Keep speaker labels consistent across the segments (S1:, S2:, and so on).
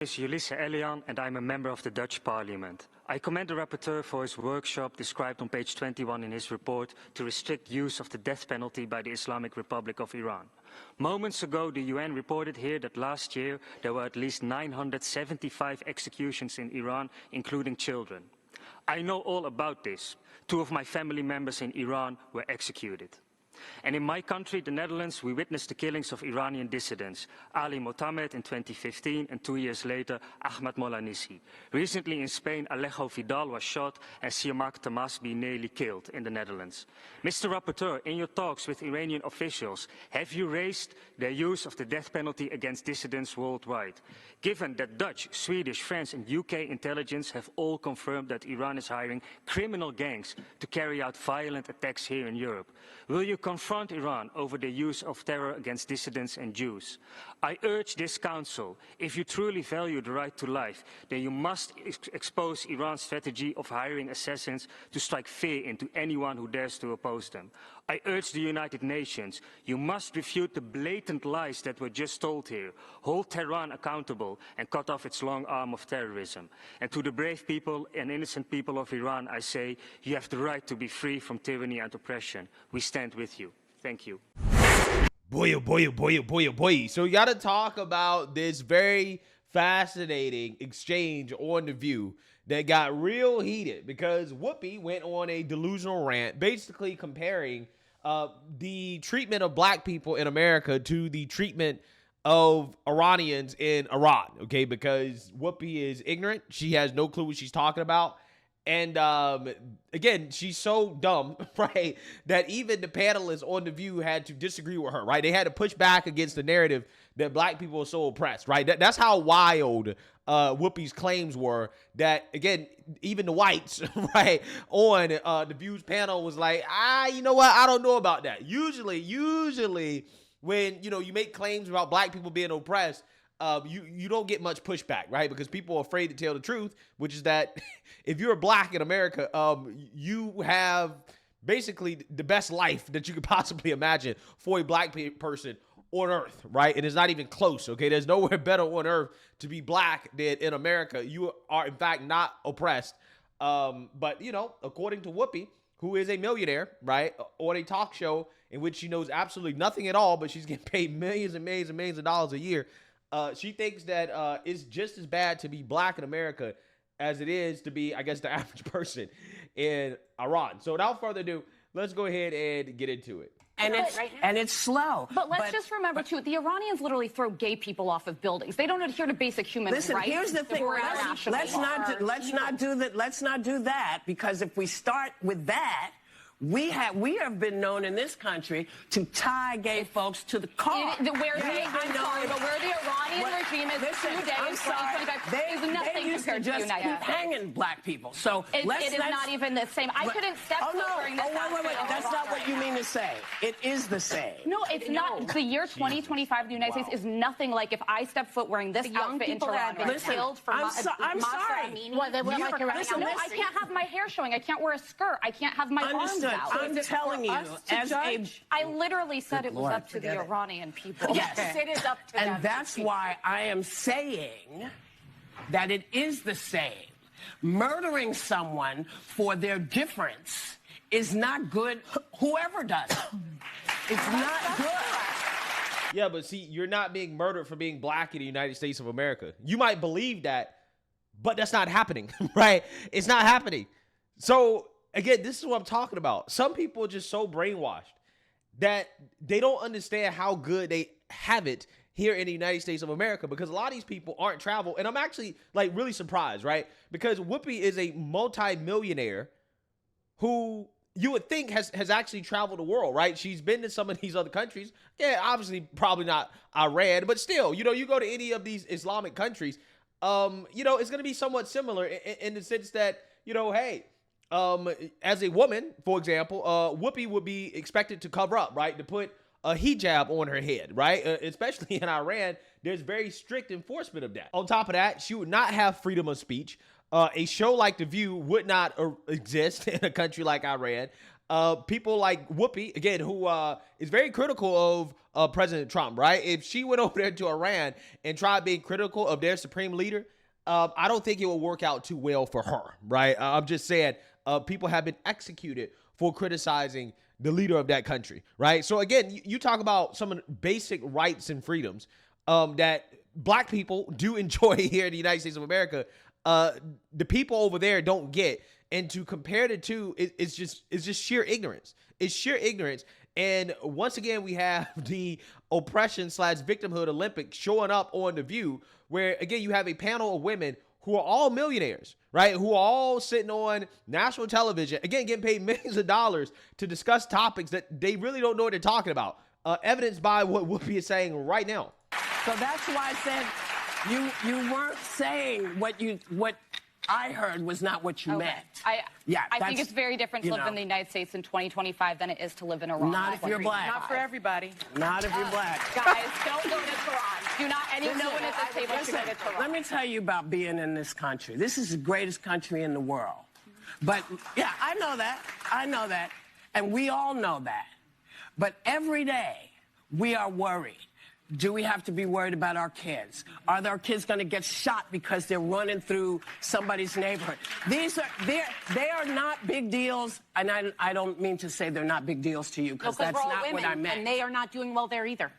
S1: is Ulisse Elian, and I'm a member of the Dutch Parliament. I commend the rapporteur for his workshop described on page 21 in his report to restrict use of the death penalty by the Islamic Republic of Iran. Moments ago, the UN reported here that last year there were at least 975 executions in Iran, including children. I know all about this. 2 of my family members in Iran were executed. And in my country, the Netherlands, we witnessed the killings of Iranian dissidents, Ali Mohammed in 2015 and 2 years later, Ahmad Molanisi. Recently in Spain, Alejo Vidal was shot and Siamak Tamasbi nearly killed in the Netherlands. Mr. Rapporteur, in your talks with Iranian officials, have you raised their use of the death penalty against dissidents worldwide? Given that Dutch, Swedish, French and UK intelligence have all confirmed that Iran is hiring criminal gangs to carry out violent attacks here in Europe, will you confront Iran over the use of terror against dissidents and Jews? I urge this Council, if you truly value the right to life, then you must expose Iran's strategy of hiring assassins to strike fear into anyone who dares to oppose them. I urge the United Nations, you must refute the blatant lies that were just told here, hold Tehran accountable and cut off its long arm of terrorism. And to the brave people and innocent people of Iran, I say, you have the right to be free from tyranny and oppression. We stand with you. Thank you.
S2: Boy, oh boy, oh boy, oh boy, oh boy. So we got to talk about this very fascinating exchange on The View that got real heated because Whoopi went on a delusional rant basically comparing the treatment of black people in America to the treatment of Iranians in Iran, okay? Because Whoopi is ignorant. She has no clue what she's talking about. And again, she's so dumb, right, that even the panelists on The View had to disagree with her, right? They had to push back against the narrative that black people are so oppressed, right? That's how wild Whoopi's claims were that, again, even the whites, right, on The View's panel was like, you know what? I don't know about that. Usually when, you make claims about black people being oppressed, you don't get much pushback, right? Because people are afraid to tell the truth, which is that if you're black in America, you have basically the best life that you could possibly imagine for a black person on earth, right? And it's not even close, okay? There's nowhere better on earth to be black than in America. You are, in fact, not oppressed. But, according to Whoopi, who is a millionaire, right, on a talk show in which she knows absolutely nothing at all, but she's getting paid millions and millions and millions of dollars a year, she thinks that it's just as bad to be black in America as it is to be, I guess, the average person in Iran. So without further ado, let's go ahead and get into it.
S3: And it's slow.
S4: But let's just remember, too, the Iranians literally throw gay people off of buildings. They don't adhere to basic human rights.
S3: Listen, here's the thing. Let's not do that, because if we start with that, we have been known in this country to tie gay folks to the car.
S4: Where the Iranian regime is today in 2025 is nothing compared to the United States.
S3: Keep hanging black people. So
S4: it is not even the same. I couldn't step foot during this.
S3: Wait. That's not what you mean to say. It is the same.
S4: No, it's not. The year 2025 in the United States is nothing like if I step foot wearing this outfit in Tehran and killed for
S3: I'm sorry.
S4: Listen, I can't have my hair showing. I can't wear a skirt. I can't have my arms out.
S3: I'm telling you,
S4: I literally said it was up to the Iranian people.
S3: Yes,
S4: it is up to them.
S3: And that's why I am saying that it is the same. Murdering someone for their difference is not good, whoever does it. It's not good.
S2: Yeah, but see, you're not being murdered for being black in the United States of America. You might believe that, but that's not happening, right? It's not happening. So, again, this is what I'm talking about. Some people are just so brainwashed that they don't understand how good they have it here in the United States of America, because a lot of these people aren't traveled. And I'm actually really surprised, right? Because Whoopi is a multi-millionaire who you would think has actually traveled the world, right? She's been to some of these other countries. Yeah, obviously probably not Iran, but still, you go to any of these Islamic countries, it's going to be somewhat similar in the sense that, hey, as a woman, for example, Whoopi would be expected to cover up, right? To put a hijab on her head, right? Especially in Iran, there's very strict enforcement of that. On top of that, she would not have freedom of speech. A show like The View would not exist in a country like Iran. people like Whoopi, again, who is very critical of President Trump, right? If she went over there to Iran and tried being critical of their supreme leader, I don't think it will work out too well for her, right? I'm just saying people have been executed for criticizing the leader of that country, right? So again, you talk about some of the basic rights and freedoms that black people do enjoy here in the United States of America. The people over there don't get, and to compare the two, it's just sheer ignorance. It's sheer ignorance. And once again, we have the oppression/victimhood Olympics showing up on The View, where again, you have a panel of women who are all millionaires, right? Who are all sitting on national television, again, getting paid millions of dollars to discuss topics that they really don't know what they're talking about. Evidenced by what Whoopi is saying right now.
S3: So that's why I said you weren't saying what I heard was not what you meant.
S4: I think it's very different to live in the United States in 2025 than it is to live in Iran.
S3: Not if you're black.
S5: Not for everybody.
S3: Not if you're black.
S4: Guys, don't go to Tehran. Do not anyone at this table to go to Tehran.
S3: Let me tell you about being in this country. This is the greatest country in the world. But yeah, I know that. I know that. And we all know that. But every day we are worried. Do we have to be worried about our kids? Are our kids going to get shot because they're running through somebody's neighborhood? They are not big deals, and I don't mean to say they're not big deals to you, because that's not what I meant.
S5: And they are not doing well there either.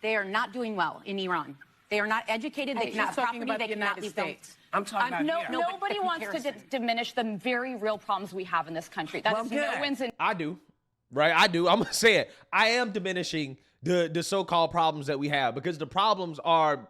S5: They are not doing well in Iran. They are not educated. They cannot property. They cannot leave States.
S3: I'm talking about here.
S4: Nobody wants to diminish the very real problems we have in this country. That is no wins in.
S2: I do, right? I do. I'm going to say it. I am diminishing the so-called problems that we have, because the problems are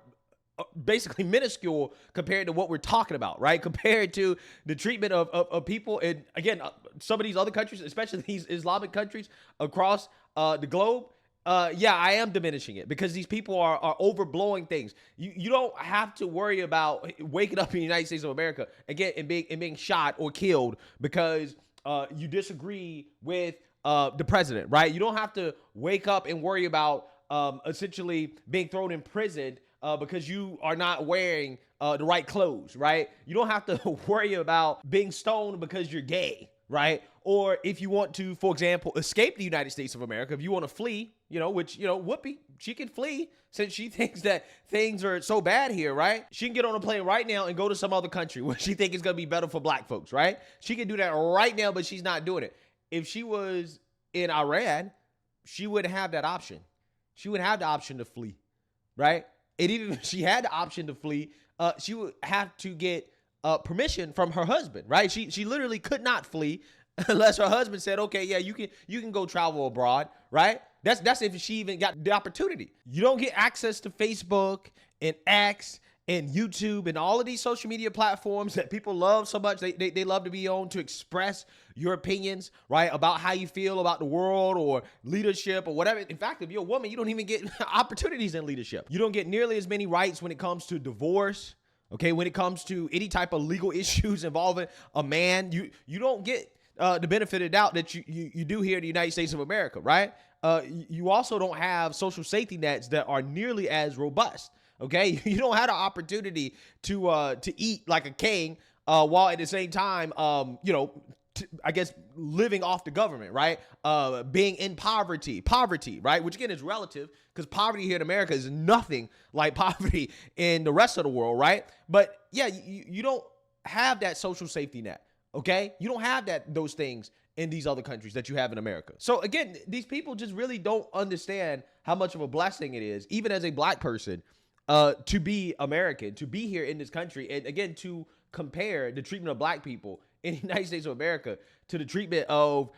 S2: basically minuscule compared to what we're talking about, right? Compared to the treatment of people in, again, some of these other countries, especially these Islamic countries across the globe. Yeah, I am diminishing it, because these people are overblowing things. You don't have to worry about waking up in the United States of America again and being shot or killed because you disagree with the president, right? You don't have to wake up and worry about essentially being thrown in prison because you are not wearing the right clothes, right? You don't have to worry about being stoned because you're gay, right? Or if you want to, for example, escape the United States of America, if you want to flee, which, Whoopi, she can flee since she thinks that things are so bad here, right? She can get on a plane right now and go to some other country where she thinks it's going to be better for black folks, right? She can do that right now, but she's not doing it. If she was in Iran, she wouldn't have that option. She would have the option to flee, right? And even if she had the option to flee, she would have to get permission from her husband, right? She literally could not flee unless her husband said, okay, yeah, you can go travel abroad, right? That's if she even got the opportunity. You don't get access to Facebook and X and YouTube and all of these social media platforms that people love so much. They love to be on to express your opinions, right, about how you feel about the world or leadership or whatever. In fact, if you're a woman, you don't even get opportunities in leadership. You don't get nearly as many rights when it comes to divorce, okay, when it comes to any type of legal issues involving a man. You don't get the benefit of the doubt that you do here in the United States of America, right? You also don't have social safety nets that are nearly as robust. Okay, you don't have the opportunity to eat like a king while at the same time, I guess living off the government, right? Being in poverty, right? Which again is relative, because poverty here in America is nothing like poverty in the rest of the world, right? But yeah, you don't have that social safety net. Okay, you don't have those things in these other countries that you have in America. So again, these people just really don't understand how much of a blessing it is, even as a black person, to be American, to be here in this country, and again, to compare the treatment of black people in the United States of America to the treatment of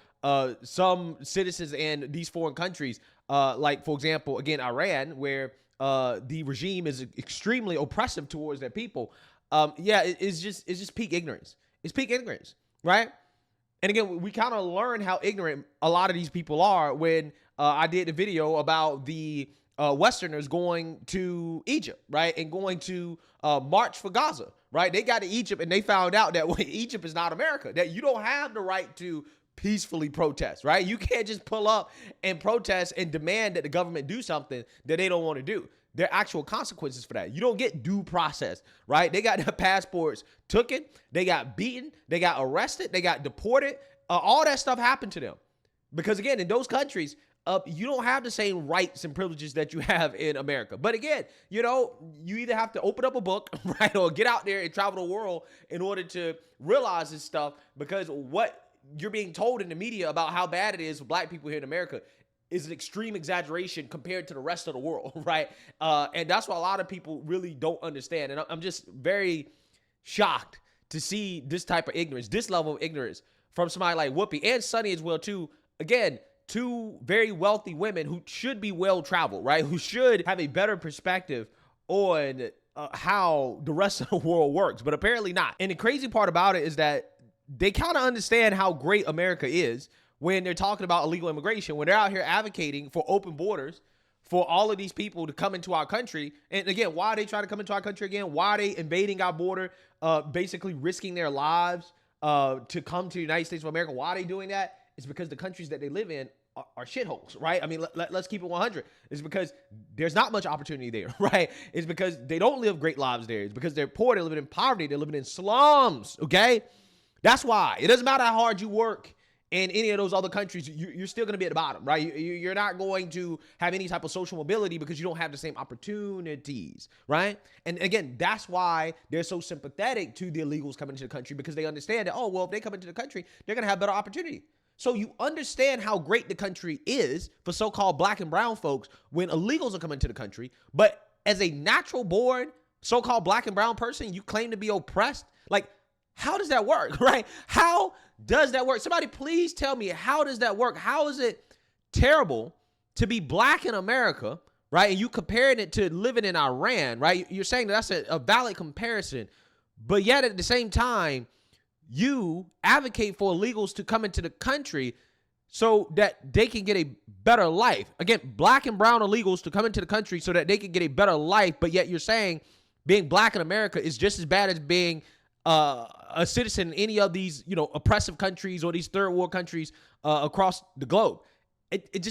S2: some citizens in these foreign countries, like, for example, again, Iran, where the regime is extremely oppressive towards their people. It's just peak ignorance. It's peak ignorance, right? And again, we kind of learn how ignorant a lot of these people are when I did the video about the Westerners going to Egypt, right? And going to march for Gaza, right? They got to Egypt and they found out that Egypt is not America, that you don't have the right to peacefully protest, right? You can't just pull up and protest and demand that the government do something that they don't want to do. There are actual consequences for that. You don't get due process, right? They got their passports taken, they got beaten, they got arrested, they got deported, all that stuff happened to them. Because again, in those countries, you don't have the same rights and privileges that you have in America. But again, you know, you either have to open up a book, right, or get out there and travel the world in order to realize this stuff, because what you're being told in the media about how bad it is for black people here in America is an extreme exaggeration compared to the rest of the world, right? And that's what a lot of people really don't understand. And I'm just very shocked to see this type of ignorance, this level of ignorance from somebody like Whoopi and Sunny as well, too. Again, two very wealthy women who should be well-traveled, right? Who should have a better perspective on how the rest of the world works, but apparently not. And the crazy part about it is that they kind of understand how great America is when they're talking about illegal immigration, when they're out here advocating for open borders for all of these people to come into our country. And again, why are they trying to come into our country again? Why are they invading our border, basically risking their lives to come to the United States of America? Why are they doing that? It's because the countries that they live in are shitholes, right? I mean, let's keep it 100. It's because there's not much opportunity there, right? It's because they don't live great lives there. It's because they're poor. They're living in poverty. They're living in slums, okay? That's why. It doesn't matter how hard you work in any of those other countries, you're still going to be at the bottom, right? You're not going to have any type of social mobility because you don't have the same opportunities, right? And again, that's why they're so sympathetic to the illegals coming into the country, because they understand that, oh, well, if they come into the country, they're going to have better opportunity. So you understand how great the country is for so-called black and brown folks when illegals are coming to the country. But as a natural born so-called black and brown person, you claim to be oppressed. Like, how does that work, right? How does that work? Somebody please tell me, how does that work? How is it terrible to be black in America, right? And you comparing it to living in Iran, right? You're saying that's a valid comparison, but yet at the same time, you advocate for illegals to come into the country so that they can get a better life. Again, black and brown illegals to come into the country so that they can get a better life, but yet you're saying being black in America is just as bad as being a citizen in any of these, you know, oppressive countries or these third world countries across the globe. It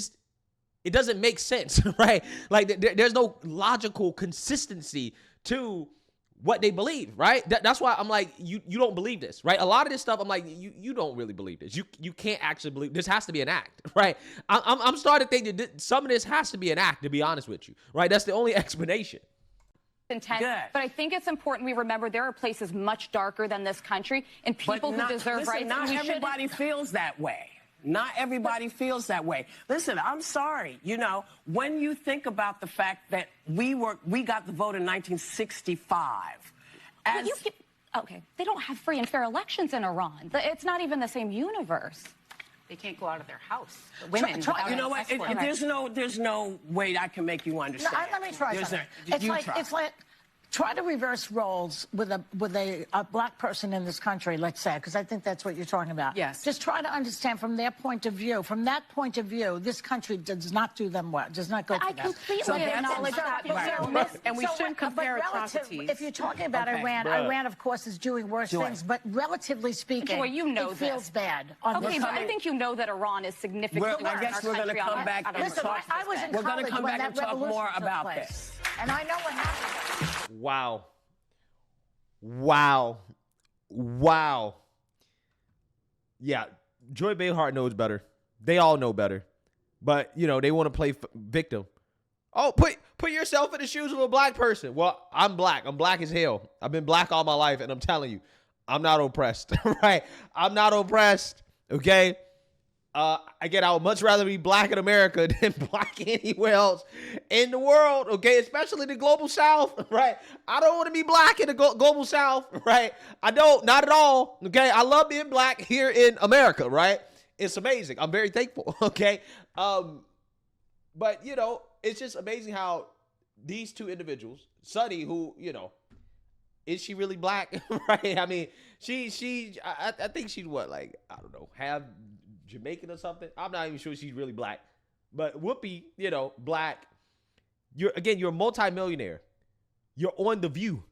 S2: doesn't make sense, right? Like there's no logical consistency to what they believe, right? That's why I'm like, you don't believe this, right? A lot of this stuff, I'm like, you don't really believe this. You can't actually believe this. Has to be an act, right? I'm starting to think that some of this has to be an act, to be honest with you, right? That's the only explanation.
S4: Intent. But I think it's important we remember there are places much darker than this country and people who deserve rights.
S3: Not everybody feels that way. Not everybody feels that way. Listen, I'm sorry. You know, when you think about the fact that we got the vote in 1965.
S4: Okay, they don't have free and fair elections in Iran. It's not even the same universe.
S5: They can't go out of their house. The women.
S3: You know what? There's no way I can make you understand.
S6: No, let me try something. It's like try to reverse roles with a black person in this country, let's say, because I think that's what you're talking about.
S5: Yes.
S6: Just try to understand from their point of view. From that point of view, this country does not do them well. Does not go for them.
S4: I completely acknowledge that.
S5: And we shouldn't compare atrocities.
S6: If you're talking about Iran, of course, is doing worse things. But relatively speaking, it feels bad.
S4: Okay, but I think you know that Iran is significantly
S3: I guess we're going to come back and talk.
S6: I was in
S3: we're going to come back
S6: when
S3: and talk more about this.
S6: And I know what happened.
S2: Wow. Yeah, Joy Behar knows better. They all know better. But, you know, they want to play victim. Oh, put yourself in the shoes of a black person. Well, I'm black. I'm black as hell. I've been black all my life, and I'm telling you, I'm not oppressed, right? I'm not oppressed, okay? Again, I would much rather be black in America than black anywhere else in the world, okay? Especially the global south, right? I don't want to be black in the global south, right? I don't, not at all, okay? I love being black here in America, right? It's amazing. I'm very thankful, okay? But, you know, it's just amazing how these two individuals, Sunny, who, you know, is she really black, right? I mean, I think she's what, like, I don't know, half Jamaican or something. I'm not even sure she's really black. But Whoopi, you know, black. You're a multimillionaire. You're on The View.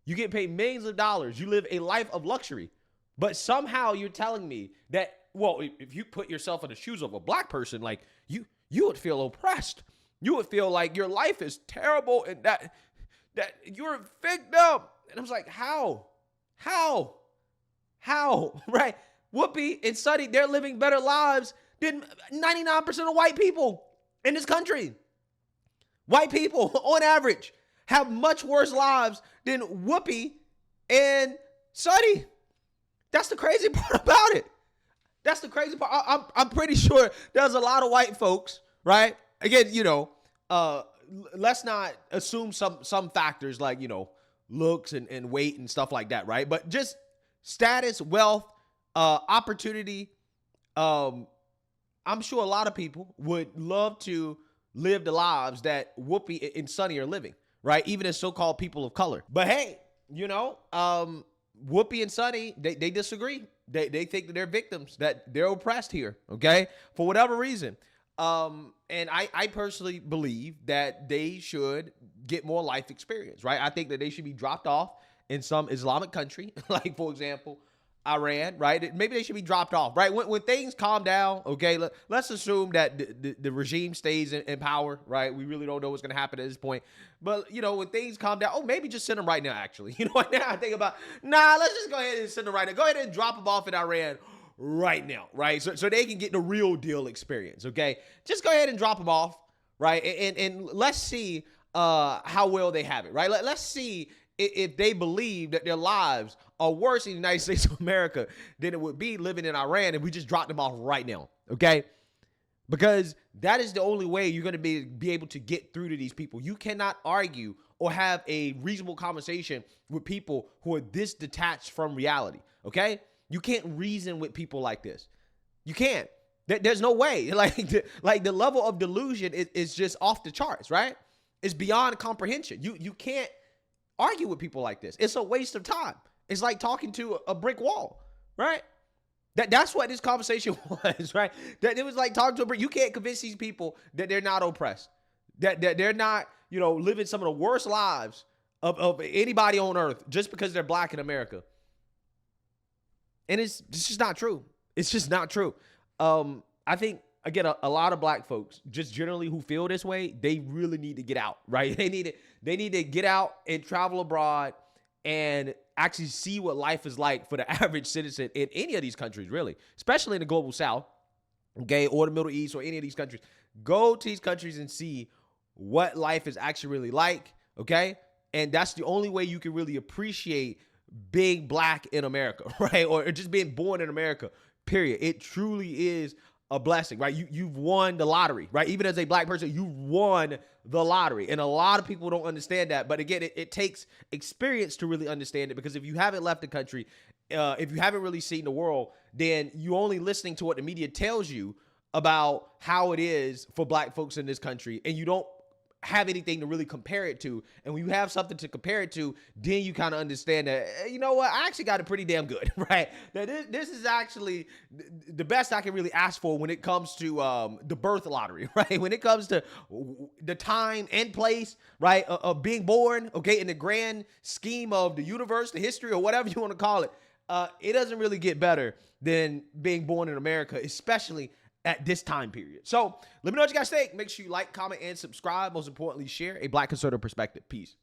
S2: You get paid millions of dollars. You live a life of luxury. But somehow you're telling me that, well, if you put yourself in the shoes of a black person, like you would feel oppressed. You would feel like your life is terrible and that you're a victim. And I was like, how? Right? Whoopi and Sunny, they're living better lives than 99% of white people in this country. White people, on average, have much worse lives than Whoopi and Sunny. That's the crazy part about it. That's the crazy part. I'm pretty sure there's a lot of white folks, right? Again, let's not assume some factors like, looks and weight and stuff like that, right? But just status, wealth, opportunity. I'm sure a lot of people would love to live the lives that Whoopi and Sunny are living, right? Even as so-called people of color. But hey, Whoopi and Sunny, they disagree. They think that they're victims, that they're oppressed here, okay? For whatever reason. And I personally believe that they should get more life experience, right? I think that they should be dropped off in some Islamic country, like, for example, Iran, right? Maybe they should be dropped off, right? When things calm down, okay, let's assume that the regime stays in power, right? We really don't know what's going to happen at this point. But, when things calm down, maybe just send them right now, actually. What now I think about, let's just go ahead and send them right now. Go ahead and drop them off in Iran right now, right? So they can get the real deal experience, okay? Just go ahead and drop them off, right? And let's see how well they have it, right? Let's see if they believe that their lives are worse in the United States of America than it would be living in Iran if we just dropped them off right now, okay? Because that is the only way you're going to be able to get through to these people. You cannot argue or have a reasonable conversation with people who are this detached from reality, okay? You can't reason with people like this. You can't. There's no way. Like the level of delusion is just off the charts, right? It's beyond comprehension. You can't argue with people like this. It's a waste of time. It's like talking to a brick wall, right? That's what this conversation was, right? That it was like talking to a brick. You can't convince these people that they're not oppressed, that they're not, living some of the worst lives of anybody on earth just because they're black in America. And it's just not true. It's just not true. I think, again, a lot of black folks just generally who feel this way, they really need to get out, right? They need to get out and travel abroad and actually see what life is like for the average citizen in any of these countries, really, especially in the global South, okay, or the Middle East or any of these countries. Go to these countries and see what life is actually really like, okay? And that's the only way you can really appreciate being black in America, right? Or just being born in America, period. It truly is a blessing, right? You've won the lottery, right? Even as a black person, you've won the lottery. And a lot of people don't understand that. But again, it takes experience to really understand it, because if you haven't left the country, if you haven't really seen the world, then you're only listening to what the media tells you about how it is for black folks in this country, and you don't have anything to really compare it to. And when you have something to compare it to, then you kind of understand that, you know what, I actually got it pretty damn good, right? That this is actually the best I can really ask for when it comes to the birth lottery, right? When it comes to the time and place, right, of being born, okay, in the grand scheme of the universe, the history, or whatever you want to call it, it doesn't really get better than being born in America, especially at this time period. So let me know what you guys think. Make sure you like, comment, and subscribe. Most importantly, share a Black conservative perspective. Peace.